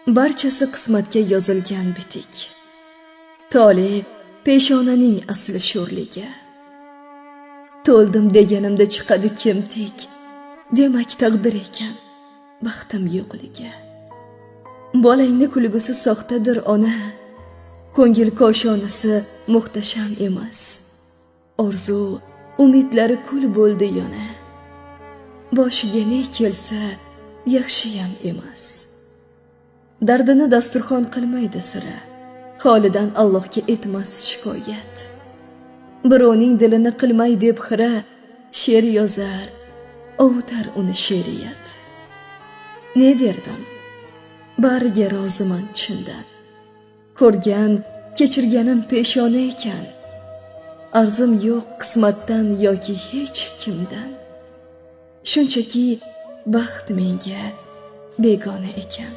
Barchasi qismatga yozilgan bitik. Tole peshonaning asli sho'rligi. To'ldim deganimda chiqadi kimtik. Demak taqdir ekan baxtim yo'qligi. Bolangni kulgusi soxtadir ona. Ko'ngil koshonasi muhtasham emas. Orzu, umidlari kul bo'ldi yana. Boshiga ne kelsa yaxshiyam emas. Dardini dasturxon qilmaydi sira. Holidan Allohga etmas shikoyat. Birovning dilini qilmay deb xira, she'r yozar, ovutar uni she'riyat. Ne derdim? Bariga roziman chindan. Ko'rgan, kechirganim peshona ekan. Arzim yo'q qismatdan yoki hech kimdan. Shunchaki baxt menga begona ekan.